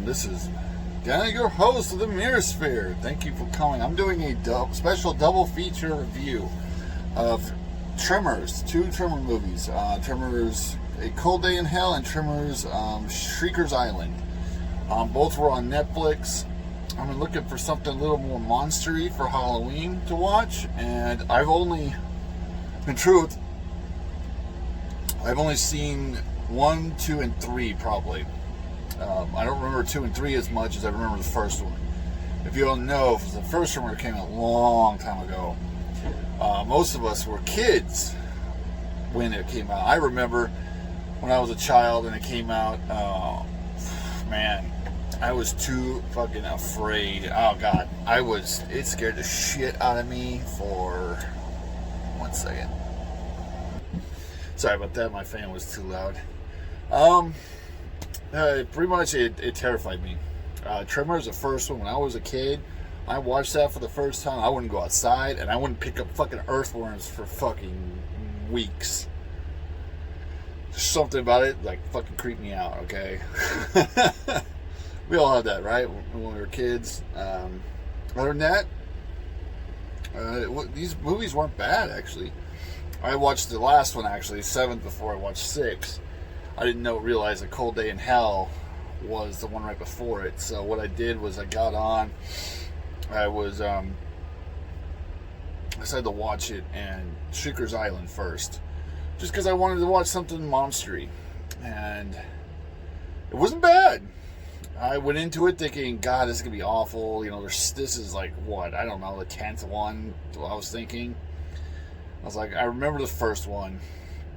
This is Danny, your host of the Mirror Sphere. Thank you for coming. I'm doing a special double feature review of Tremors, two Tremor movies. Tremors, A Cold Day in Hell, and Tremors, Shrieker's Island. Both were on Netflix. I'm looking for something a little more monstery for Halloween to watch, and I've only seen 1, 2, and 3 probably. I don't remember 2 and 3 as much as I remember the first one. If you don't know, the first one came out a long time ago. Most of us were kids when it came out. I remember when I was a child and it came out. Man, I was too fucking afraid. Oh God, it scared the shit out of me for 1 second. Sorry about that, my fan was too loud. Pretty much it terrified me. Tremors, the first one, when I was a kid, I watched that for the first time. I wouldn't go outside, and I wouldn't pick up fucking earthworms for fucking weeks. There's something about it, like, fucking creeped me out, okay? We all had that, right? When we were kids. Other than that, these movies weren't bad, actually. I watched the last one, actually, 7th, before I watched 6. I didn't realize A Cold Day in Hell was the one right before it. So what I did was I got on. I decided to watch it and Shrieker's Island first, just because I wanted to watch something monstery, and it wasn't bad. I went into it thinking, God, this is gonna be awful. You know, this is like what, I don't know, the 10th one. I was thinking. I was like, I remember the first one,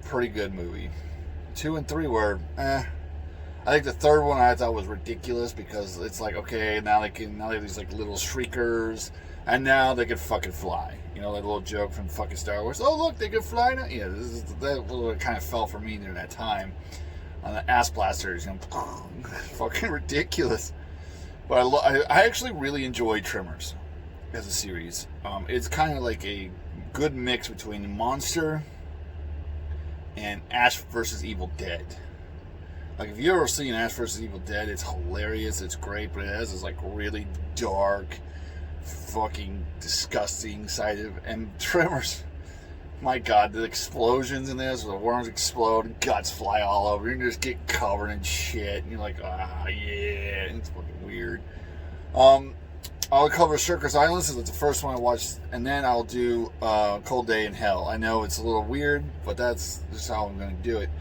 pretty good movie. 2 and 3 were, I think the third one I thought was ridiculous, because it's like, okay, now they have these like little shriekers, and now they can fucking fly. You know, that little joke from fucking Star Wars. Oh look, they can fly now. Yeah, that kind of fell for me during that time. On the ass blasters, you know, fucking ridiculous. But I actually really enjoyed Tremors as a series. It's kind of like a good mix between monster and Ash vs. Evil Dead. Like, if you've ever seen Ash vs. Evil Dead, it's hilarious, it's great, but it has this like really dark, fucking disgusting side of, and Tremors, my God, the explosions in this, where the worms explode and guts fly all over, you just get covered in shit, and you're like, yeah, it's fucking weird. I'll cover Shrieker's Island, since it's the first one I watched, and then I'll do Cold Day in Hell. I know it's a little weird, but that's just how I'm going to do it.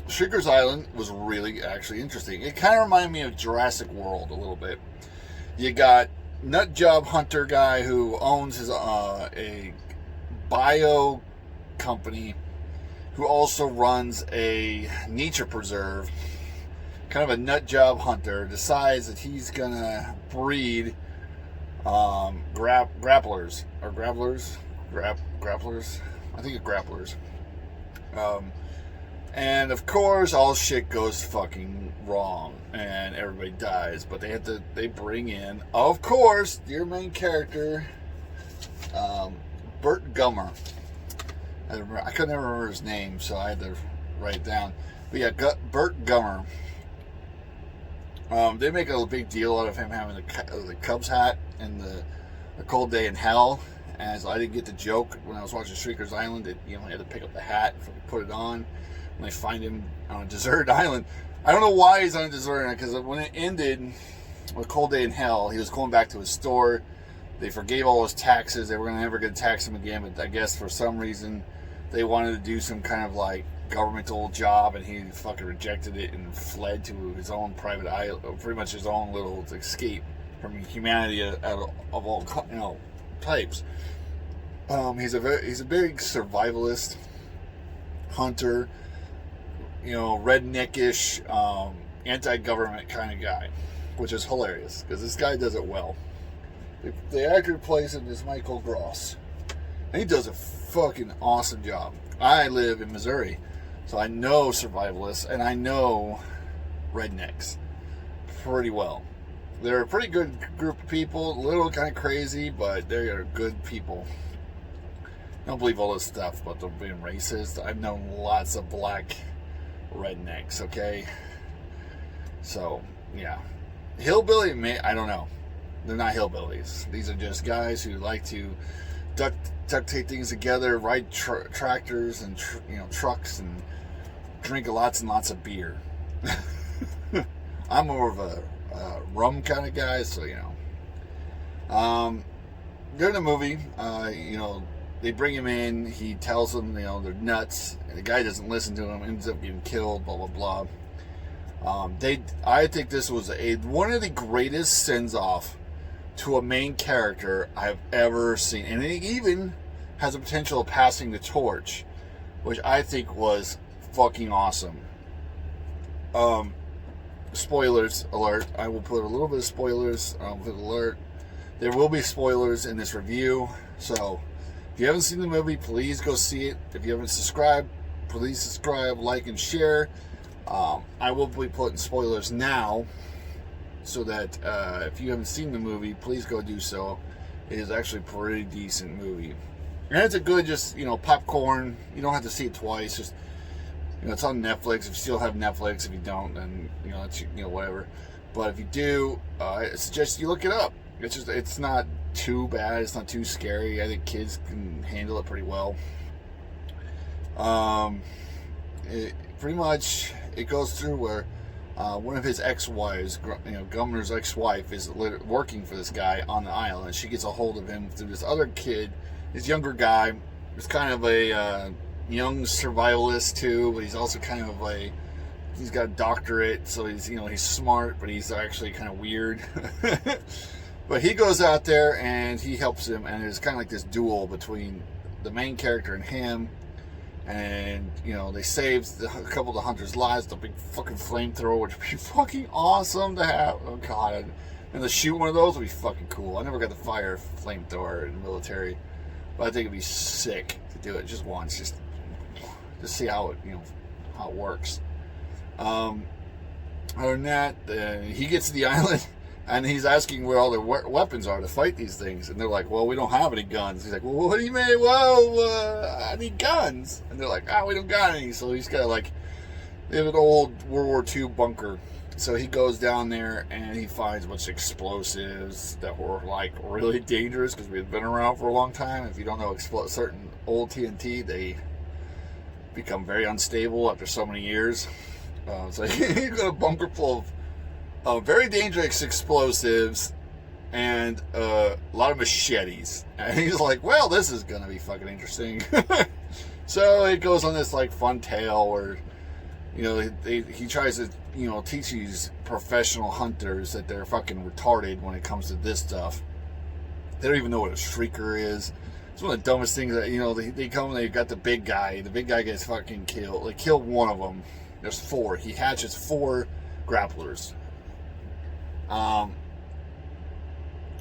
Shrieker's Island was really actually interesting. It kind of reminded me of Jurassic World a little bit. You got nut job hunter guy who owns his a bio company, who also runs a nature preserve. Kind of a nut job hunter, decides that he's gonna breed grapplers. I think it's grapplers. And of course, all shit goes fucking wrong, and everybody dies. But they bring in, of course, your main character, Bert Gummer. I couldn't ever remember his name, so I had to write it down. But yeah, Bert Gummer. They make a big deal out of him having the Cubs hat and the Cold Day in Hell. And so I didn't get the joke when I was watching Shrieker's Island. That, you know, I had to pick up the hat and put it on. When they find him on a deserted island, I don't know why he's on a deserted island, because when it ended with Cold Day in Hell, he was going back to his store. They forgave all his taxes. They were never going to tax him again, but I guess for some reason they wanted to do some kind of like governmental job, and he fucking rejected it and fled to his own private island, pretty much his own little escape from humanity of all, you know, types. He's a big survivalist, hunter, you know, redneckish, anti-government kind of guy, which is hilarious because this guy does it well. The actor who plays him is Michael Gross, and he does a fucking awesome job. I live in Missouri, so I know survivalists and I know rednecks pretty well. They're a pretty good group of people, a little kind of crazy, but they are good people. I don't believe all this stuff about them being racist. I've known lots of black rednecks, okay? So, yeah. Hillbilly, I don't know. They're not hillbillies. These are just guys who like to duct tape things together, ride tractors and trucks, and drink lots and lots of beer. I'm more of a rum kind of guy, so during the movie, they bring him in. He tells them, they're nuts. And the guy doesn't listen to him. Ends up getting killed. Blah blah blah. I think this was one of the greatest sends off to a main character I've ever seen, and it even has a potential of passing the torch, which I think was fucking awesome. Spoilers alert. I will put a little bit of spoilers. I'll put alert. There will be spoilers in this review, so if you haven't seen the movie, please go see it. If you haven't subscribed, please subscribe, like, and share. I will be putting spoilers now, so that if you haven't seen the movie, please go do so. It is actually a pretty decent movie. And it's a good, just, popcorn. You don't have to see it twice. Just, it's on Netflix. If you still have Netflix, if you don't, then, it's, whatever. But if you do, I suggest you look it up. It's not too bad. It's not too scary. I think kids can handle it pretty well. Pretty much, it goes through where one of his ex-wives, Gummer's ex-wife, is working for this guy on the island. She gets a hold of him through this other kid, this younger guy. He's kind of a young survivalist too, but he's also kind of he's got a doctorate, so he's smart, but he's actually kind of weird. But he goes out there and he helps him, and there's kind of like this duel between the main character and him. And, they saved a couple of the hunters' lives, the big fucking flamethrower, which would be fucking awesome to have. Oh, God. And to shoot one of those would be fucking cool. I never got to fire a flamethrower in the military, but I think it'd be sick to do it just once, just to see how it, how it works. Other than that, he gets to the island, and he's asking where all the weapons are to fight these things. And they're like, well, we don't have any guns. He's like, well, what do you mean? Whoa, I need guns. And they're like, we don't got any. So he's got they have an old World War II bunker. So he goes down there and he finds a bunch of explosives that were really dangerous because we've been around for a long time. If you don't know certain old TNT, they become very unstable after so many years. So he's got a bunker full of very dangerous explosives and a lot of machetes. And he's like, well, this is going to be fucking interesting. So it goes on this fun tale where, he tries to, teach these professional hunters that they're fucking retarded when it comes to this stuff. They don't even know what a Shrieker is. It's one of the dumbest things that, they come and they've got the big guy. The big guy gets fucking killed. They kill one of them. There's 4. He hatches 4 grapplers. One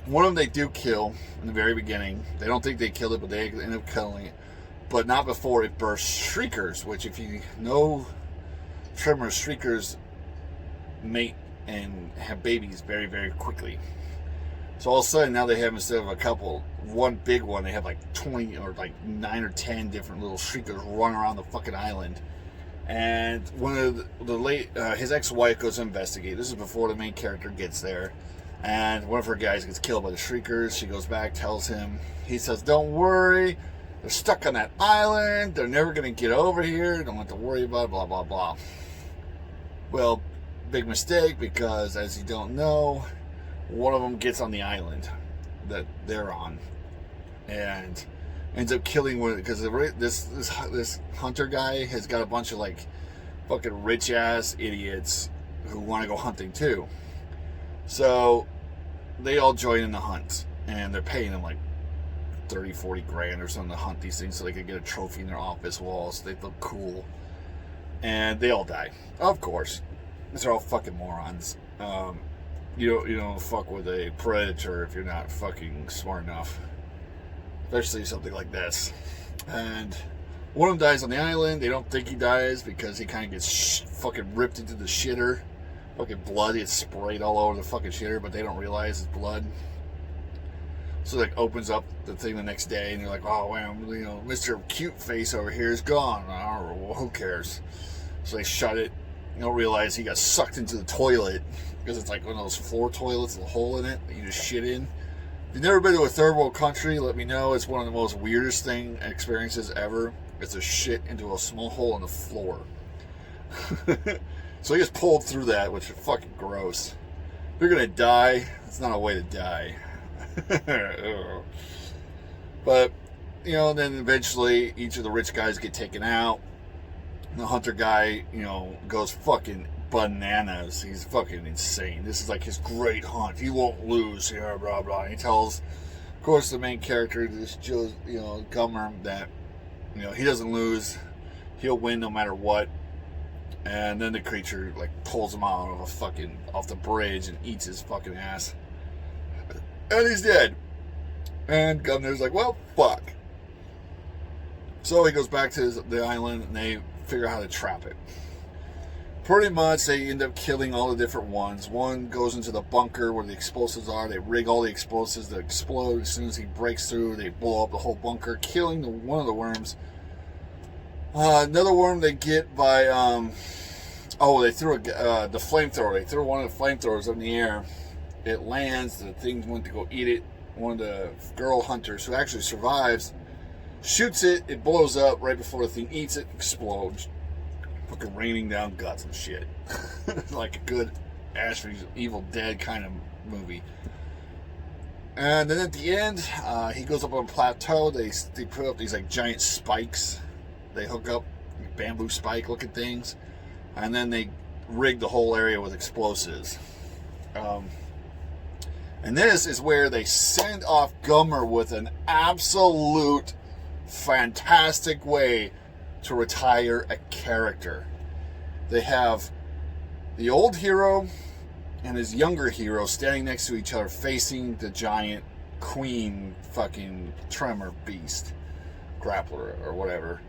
of them they do kill in the very beginning. They don't think they killed it, but they end up killing it. But not before it bursts Shriekers, which if you know Tremors, Shriekers mate and have babies very, very quickly. So all of a sudden now they have, instead of one big one, they have 20 or 9 or 10 different little Shriekers running around the fucking island. And one of his ex-wife goes to investigate. This is before the main character gets there. And one of her guys gets killed by the Shriekers. She goes back, tells him. He says, don't worry. They're stuck on that island. They're never going to get over here. Don't have to worry about it, blah, blah, blah. Well, big mistake, because as you don't know, one of them gets on the island that they're on. And ends up killing one, because this hunter guy has got a bunch of fucking rich ass idiots who want to go hunting too. So they all join in the hunt, and they're paying them 30-40 grand or something to hunt these things so they can get a trophy in their office walls so they look cool. And they all die, of course. These are all fucking morons. You don't fuck with a predator if you're not fucking smart enough. Especially something like this. And one of them dies on the island. They don't think he dies because he kind of gets fucking ripped into the shitter. Fucking blood gets sprayed all over the fucking shitter, but they don't realize it's blood. So opens up the thing the next day, and they're like, oh man, Mr. Cute Face over here is gone. Well, who cares? So they shut it, You don't realize he got sucked into the toilet because it's like one of those floor toilets with a hole in it that you just shit in. If you've never been to a third world country, let me know. It's one of the most weirdest experiences ever. It's a shit into a small hole in the floor. So he just pulled through that, which is fucking gross. If you're gonna die, it's not a way to die. But, you know, then eventually each of the rich guys get taken out. The hunter guy, you know, goes fucking bananas. He's fucking insane. This is like his great hunt. He won't lose, you know, blah, blah. And he tells, of course, the main character, this Joe, you know, Gummer, that, you know, he doesn't lose. He'll win no matter what. And then the creature, like, pulls him out of off the bridge and eats his fucking ass. And he's dead. And Gumner's like, well, fuck. So he goes back to the island and they figure out how to trap it. Pretty much they end up killing all the different ones. One goes into the bunker where the explosives are. They rig all the explosives to explode. As soon as he breaks through, they blow up the whole bunker, killing one of the worms. Another worm they get by they threw the flamethrower. They threw one of the flamethrowers up in the air. It lands. The thing went to go eat it. One of the girl hunters who actually survives shoots it. It blows up right before the thing eats it. Explodes. Fucking raining down guts and shit. Like a good Ashby's Evil Dead kind of movie. And then at the end, he goes up on a plateau. They put up these like giant spikes. They hook up bamboo spike looking things. And then they rig the whole area with explosives. And this is where they send off Gummer with an absolute fantastic way to retire a character. They have the old hero and his younger hero standing next to each other facing the giant queen fucking tremor beast, grappler or whatever.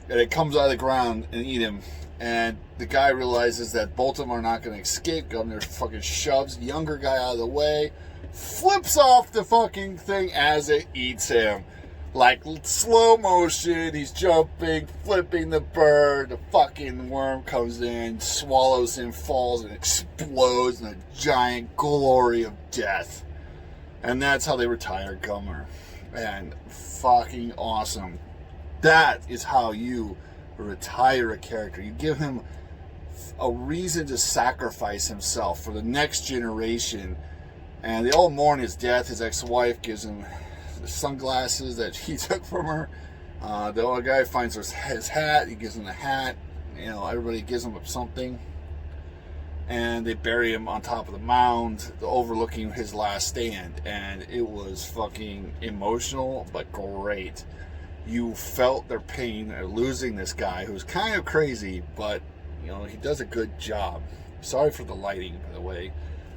And it comes out of the ground and eat him. And the guy realizes that both of them are not going to escape. Governor fucking shoves the younger guy out of the way, flips off the fucking thing as it eats him. Like slow motion, he's jumping, flipping the bird, the fucking worm comes in, swallows him, falls, and explodes in a giant glory of death. And that's how they retire Gummer. And fucking awesome. That is how you retire a character. You give him a reason to sacrifice himself for the next generation. And they all mourn his death. His ex-wife gives him the sunglasses that he took from her. The other guy finds his hat. He gives him the hat. You know, everybody gives him something. And they bury him on top of the mound, overlooking his last stand. And it was fucking emotional, but great. You felt their pain at losing this guy who's kind of crazy, but you know, he does a good job. Sorry for the lighting, by the way.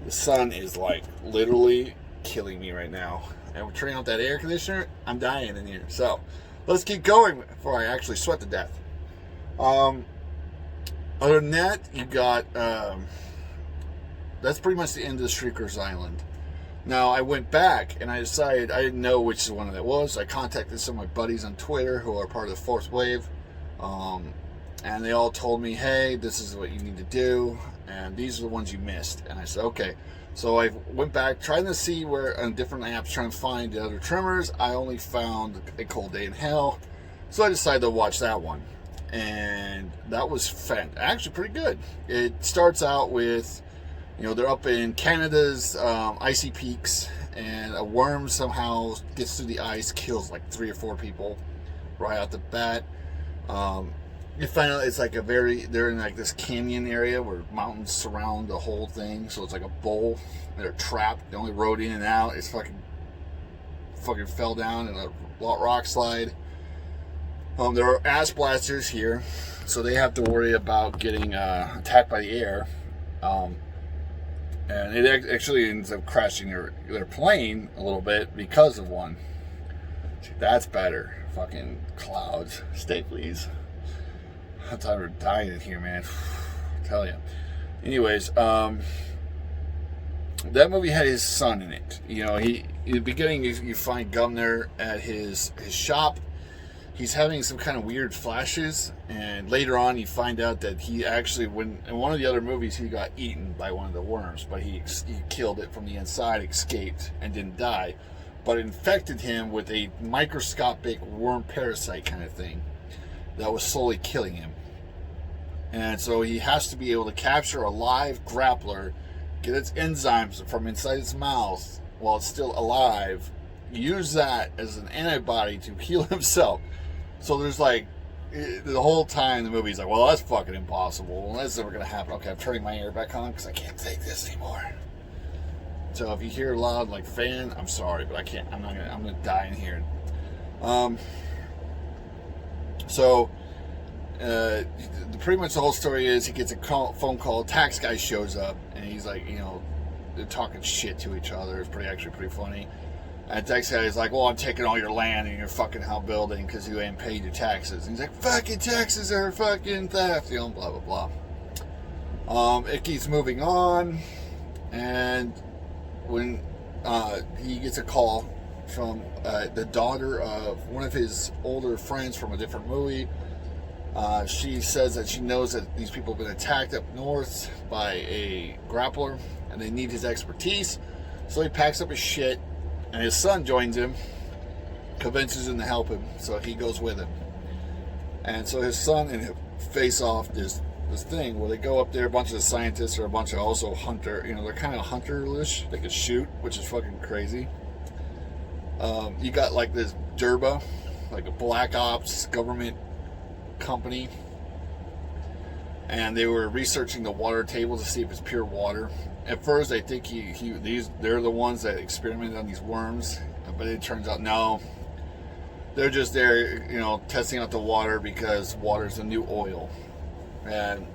The sun is like literally killing me right now. And we're turning off that air conditioner. I'm dying in here. So let's keep going before I actually sweat to death. Other than that, you got that's pretty much the end of the Shrieker's Island. Now, I went back and I decided I didn't know which one that was. I contacted some of my buddies on Twitter who are part of the Fourth Wave. And they all told me, hey, this is what you need to do. And these are the ones you missed. And I said, okay. So I went back, trying to see where on different apps, trying to find the other Tremors. I only found A Cold Day in Hell. So I decided to watch that one. And that was actually pretty good. It starts out with, you know, they're up in Canada's icy peaks, and a worm somehow gets through the ice, kills like 3 or 4 people right out the bat. You find out it's like they're in like this canyon area where mountains surround the whole thing, so it's like a bowl. They're trapped. The only road in and out is fucking fell down in a rock slide. There are ass blasters here, so they have to worry about getting attacked by the air. And it actually ends up crashing their plane a little bit because of one. That's better. Fucking clouds. Stay, please. I'm tired of dying in here, man. I tell you. Anyways, that movie had his son in it. You know, in the beginning, you find Gumner at his shop. he's having some kind of weird flashes, and later on you find out that he actually, when in one of the other movies, he got eaten by one of the worms, but he killed it from the inside, escaped, and didn't die, but it infected him with a microscopic worm parasite kind of thing that was slowly killing him. And so he has to be able to capture a live grappler, get its enzymes from inside its mouth while it's still alive, use that as an antibody to heal himself. So there's like, the whole time the movie's like, well, that's fucking impossible. Well, that's never going to happen. Okay, I'm turning my ear back on because I can't take this anymore. So if you hear loud like fan, I'm sorry, but I can't. I'm gonna die in here. Pretty much the whole story is he gets a phone call. Tax guy shows up and he's like, they're talking shit to each other. It's actually pretty funny. And the tax guy is like, well, I'm taking all your land and your fucking outbuilding because you ain't paid your taxes. And he's like, fucking taxes are fucking theft, blah blah blah. It keeps moving on, and when he gets a call from the daughter of one of his older friends from a different movie. She says that she knows that these people have been attacked up north by a grappler and they need his expertise. So he packs up his shit and his son joins him, convinces him to help him, so he goes with him. And so his son and him face off this thing where they go up there. A bunch of the scientists are a bunch of also hunter, they're kind of hunter-ish. They can shoot, which is fucking crazy. You got like this Durba, like a black ops government company, and they were researching the water table to see if it's pure water. At first they think they're the ones that experimented on these worms, but it turns out no, they're just there testing out the water because water's the new oil, and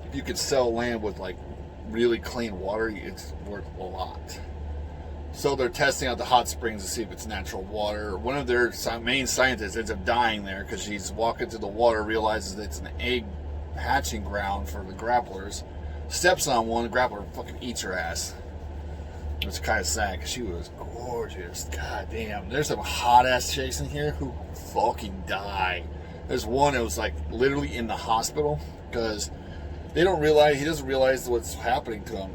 if you could sell land with like really clean water, it's worth a lot. So they're testing out the hot springs to see if it's natural water. One of their main scientists ends up dying there because she's walking through the water, realizes that it's an egg hatching ground for the grapplers, steps on one, the grappler fucking eats her ass. It's kind of sad because she was gorgeous. God damn. There's some hot ass chicks in here who fucking die. There's one that was like literally in the hospital because he doesn't realize what's happening to him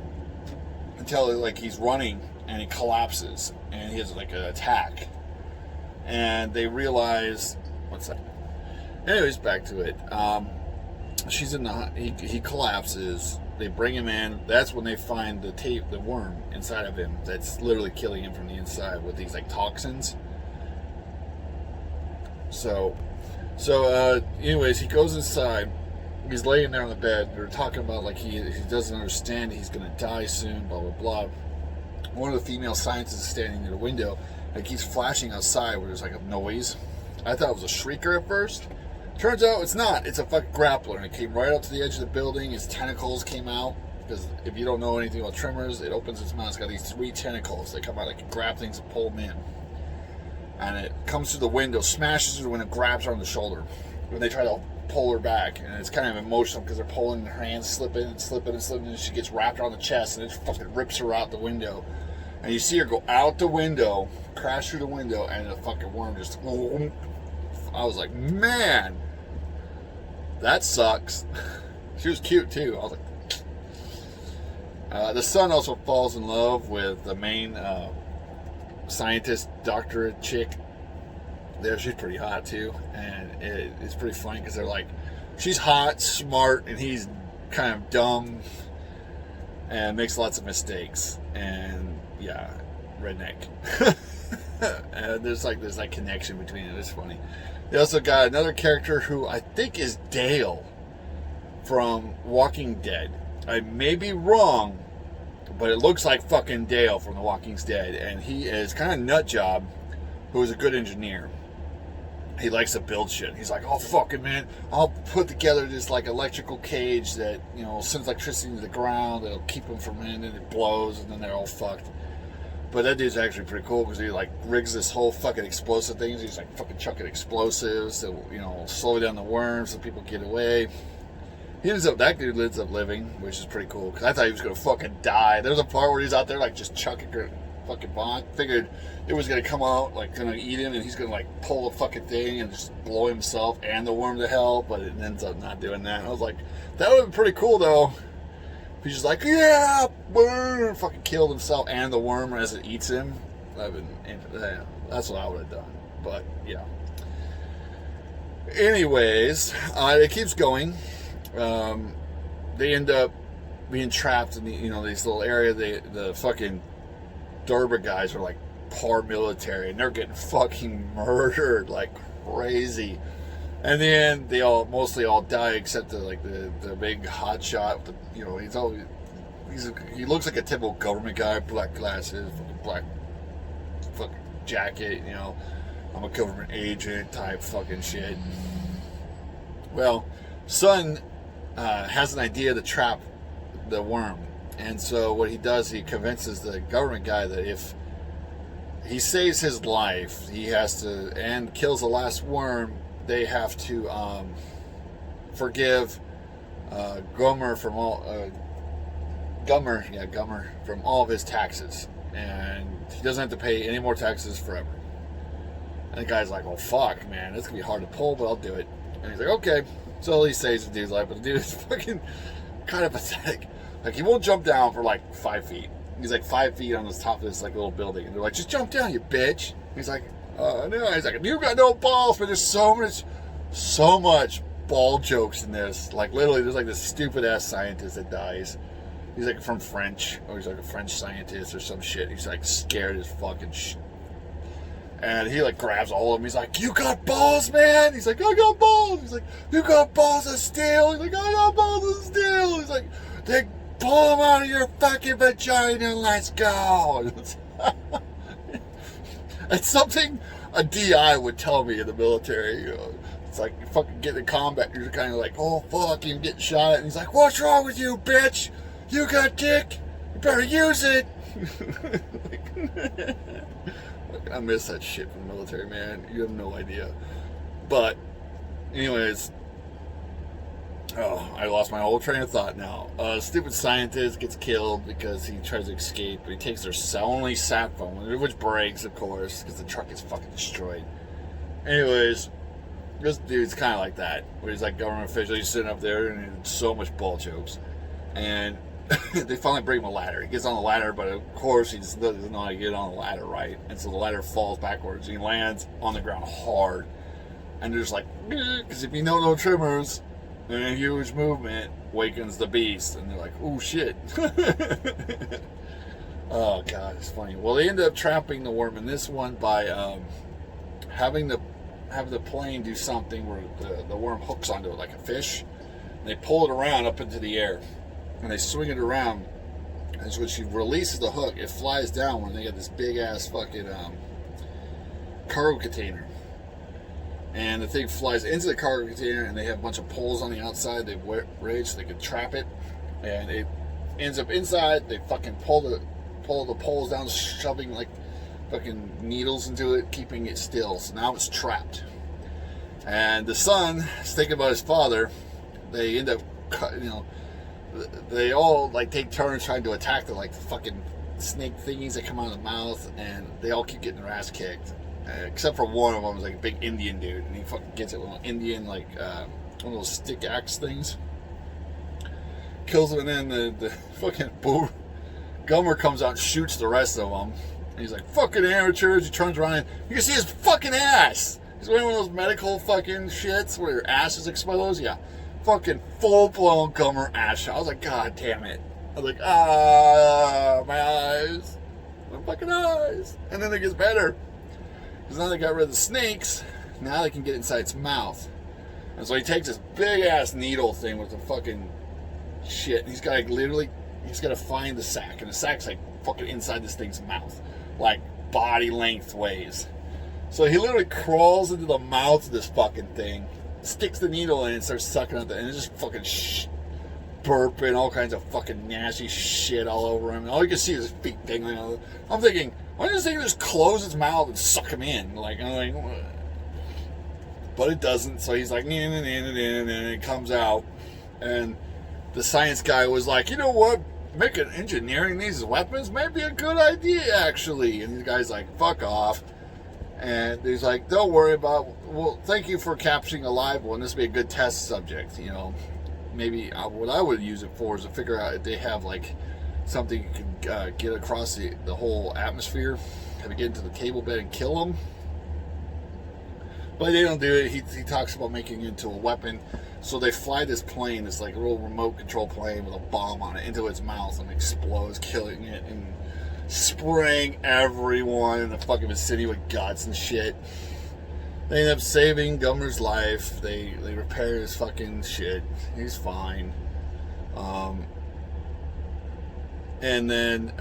until like he's running and he collapses and he has like an attack, and they realize what's that. Anyways, back to it. She's in he collapses. They bring him in. That's when they find the worm inside of him that's literally killing him from the inside with these like toxins. So anyways, he goes inside. He's laying there on the bed. They're talking about like he doesn't understand. He's gonna die soon. Blah blah blah. One of the female scientists is standing near the window and keeps flashing outside where there's like a noise. I thought it was a Shrieker at first. Turns out it's not. It's a fucking grappler, and it came right up to the edge of the building. Its tentacles came out, because if you don't know anything about Tremors, it opens its mouth. It's got these 3 tentacles. They come out, like grab things and pull them in. And it comes through the window, smashes through the window, grabs her on the shoulder. When they try to pull her back, and it's kind of emotional because they're pulling her hands, slipping, and she gets wrapped around the chest, and it fucking rips her out the window. And you see her go out the window, crash through the window, and the fucking worm just... I was like, man, that sucks. She was cute too. I was like... the son also falls in love with the main scientist, doctorate chick. There, she's pretty hot too, and it's pretty funny because they're like, she's hot, smart, and he's kind of dumb and makes lots of mistakes, and yeah, redneck. And there's like connection between it. It's funny. They also got another character who I think is Dale from Walking Dead. I may be wrong, but it looks like fucking Dale from The Walking Dead, and he is kind of nut job who is a good engineer. He likes to build shit. He's like, oh fucking man, I'll put together this like electrical cage that sends electricity to the ground. It'll keep them from in, and it blows, and then they're all fucked. But that dude's actually pretty cool because he like rigs this whole fucking explosive thing. He's like fucking chucking explosives that slow down the worms so people get away. That dude ends up living, which is pretty cool because I thought he was gonna fucking die. There's a part where he's out there like just chucking fucking bond. Figured it was gonna come out, like, gonna eat him, and he's gonna, like, pull the fucking thing and just blow himself and the worm to hell, but it ends up not doing that. And I was like, that would have been pretty cool, though. He's just like, yeah, boom, fucking killed himself and the worm as it eats him. That's what I would have done. But, yeah. Anyways, it keeps going. They end up being trapped in this little area. The fucking Durba guys are like paramilitary, and they're getting fucking murdered like crazy. And then they mostly all die except the big hot shot. He looks like a typical government guy, black glasses, black fucking jacket. I'm a government agent type fucking shit. Well, son has an idea to trap the worm, and so what he does, he convinces the government guy that if he saves his life, he has to, and kills the last worm, they have to forgive Gummer from all of his taxes, and he doesn't have to pay any more taxes forever. And the guy's like, "Well, fuck, man, it's gonna be hard to pull, but I'll do it." And he's like, "Okay." So he saves the dude's life, but the dude is fucking kind of pathetic. Like, he won't jump down for like 5 feet. He's like 5 feet on the top of this like little building, and they're like, "Just jump down, you bitch." He's like, "No." He's like, "You got no balls." But there's so much ball jokes in this. Like, literally, there's like this stupid ass scientist that dies. He's like from French, or he's like a French scientist or some shit. He's like scared as fucking shit. And he like grabs all of them. He's like, "You got balls, man?" He's like, "I got balls." He's like, "You got balls of steel?" He's like, "I got balls of steel." He's like, "They pull them out of your fucking vagina and let's go." It's something a DI would tell me in the military. It's like, you fucking get in combat, you're kind of like, "Oh fuck," you get shot at, and he's like, "What's wrong with you, bitch? You got dick? You better use it." I miss that shit from the military, man. You have no idea. But, anyways, I lost my whole train of thought now. Stupid scientist gets killed because he tries to escape, but he takes their only sat phone, which breaks, of course, because the truck is fucking destroyed. Anyways, this dude's kind of like that, where he's like government official. He's sitting up there, and there's so much ball jokes. And they finally bring him a ladder. He gets on the ladder, but of course he just doesn't know how to get on the ladder right. And so the ladder falls backwards. He lands on the ground hard. And there's like, because if you know no Tremors, then a huge movement wakens the beast. And they're like, "Oh shit." Oh god, it's funny. Well, they end up trapping the worm in this one by having the plane do something where the worm hooks onto it like a fish. And they pull it around up into the air. And they swing it around, and when she releases the hook, it flies down when they get this big ass fucking cargo container. And the thing flies into the cargo container, and they have a bunch of poles on the outside they raised so they can trap it. And it ends up inside. They fucking pull the poles down, shoving like fucking needles into it, keeping it still. So now it's trapped. And the son is thinking about his father. They end up they all like take turns trying to attack the fucking snake thingies that come out of the mouth, and they all keep getting their ass kicked, except for one of them is like a big Indian dude, and he fucking gets it with an Indian one of those stick axe things, kills him, and then the fucking Gummer comes out and shoots the rest of them, and he's like, "Fucking amateurs." He turns around and you can see his fucking ass. He's wearing one of those medical fucking shits where your ass is exposed. Yeah. Fucking full-blown Gummer ass shot. I was like, God damn it. I was like, my eyes. My fucking eyes. And then it gets better. Because now they got rid of the snakes. Now they can get inside its mouth. And so he takes this big-ass needle thing with the fucking shit. And he's got to find the sack. And the sack's like fucking inside this thing's mouth. Like body length ways. So he literally crawls into the mouth of this fucking thing. Sticks the needle in and starts sucking at it, and it's just fucking burping, all kinds of fucking nasty shit all over him. And all you can see is his feet dangling out. I'm thinking, why does this thing just close its mouth and suck him in? But it doesn't. So he's like, and it comes out, and the science guy was like, "You know what? making engineering these weapons may be a good idea, actually. And the guy's like, fuck off. And he's like, don't worry about, well, thank you for capturing a live one. This would be a good test subject, you know. Maybe what I would use it for is to figure out if they have, like, something you can get across the whole atmosphere, have it get into the cable bed and kill them. But they don't do it. He talks about making it into a weapon. So they fly this plane, this like a little remote control plane with a bomb on it, into its mouth and explodes, killing it and spraying everyone in the fucking vicinity with guts and shit. They end up saving Gummer's life. They repair his fucking shit. He's fine. And then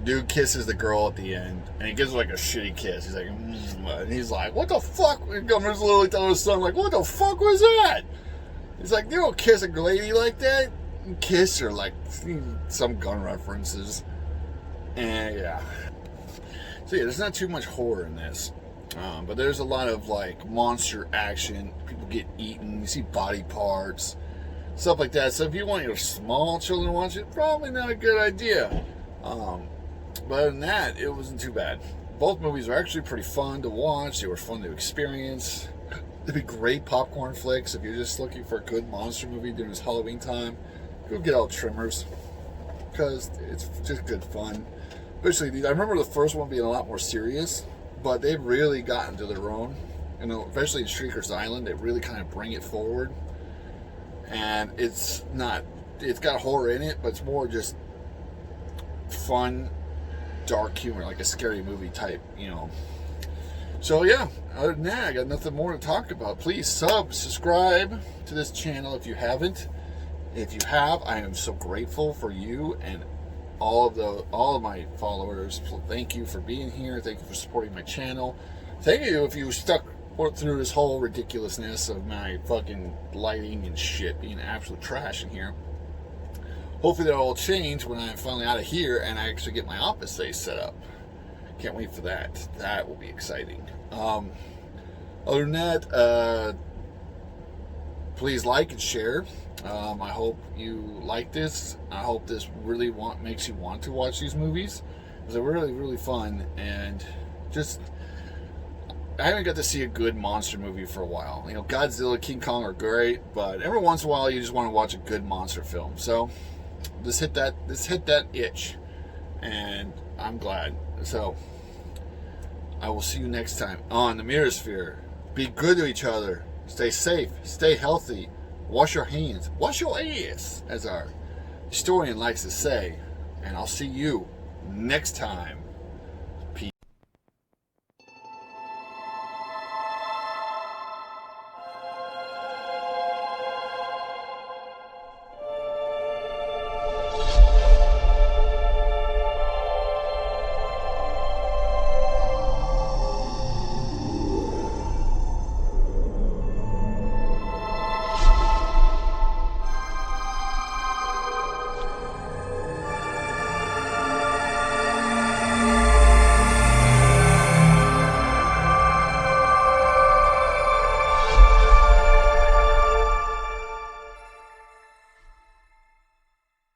dude kisses the girl at the end, and he gives her like a shitty kiss. He's like, and he's like, what the fuck? And Gummer's literally telling his son, like, what the fuck was that? He's like, you don't kiss a lady like that. You kiss her, like some gun references. And yeah. So yeah, there's not too much horror in this. But there's a lot of like monster action. People get eaten. You see body parts, stuff like that. So if you want your small children to watch it, probably not a good idea. But other than that, it wasn't too bad. Both movies were actually pretty fun to watch. They were fun to experience. They'd be great popcorn flicks if you're just looking for a good monster movie during this Halloween time. Go get out Tremors, because it's just good fun. Especially, I remember the first one being a lot more serious, but they've really gotten to their own. You know, especially in Shrieker's Island, they really kind of bring it forward. And it's got horror in it, but it's more just fun, dark humor, like a scary movie type, you know. So yeah, other than that, I got nothing more to talk about. Please subscribe to this channel if you haven't. If you have, I am so grateful for you and all of my followers. Thank you for being here. Thank you for supporting my channel. Thank you if you stuck through this whole ridiculousness of my fucking lighting and shit being absolute trash in here. Hopefully that'll all change when I'm finally out of here and I actually get my office space set up. Can't wait for that. That will be exciting. Other than that, please like and share. I hope you like this. I hope this really makes you want to watch these movies, because they're really, really fun. And just, I haven't got to see a good monster movie for a while. You know, Godzilla, King Kong are great, but every once in a while you just want to watch a good monster film. So just hit that itch, and I'm glad. So I will see you next time on the Mirrorsphere. Be good to each other. Stay safe. Stay healthy. Wash your hands. Wash your ass, as our historian likes to say. And I'll see you next time.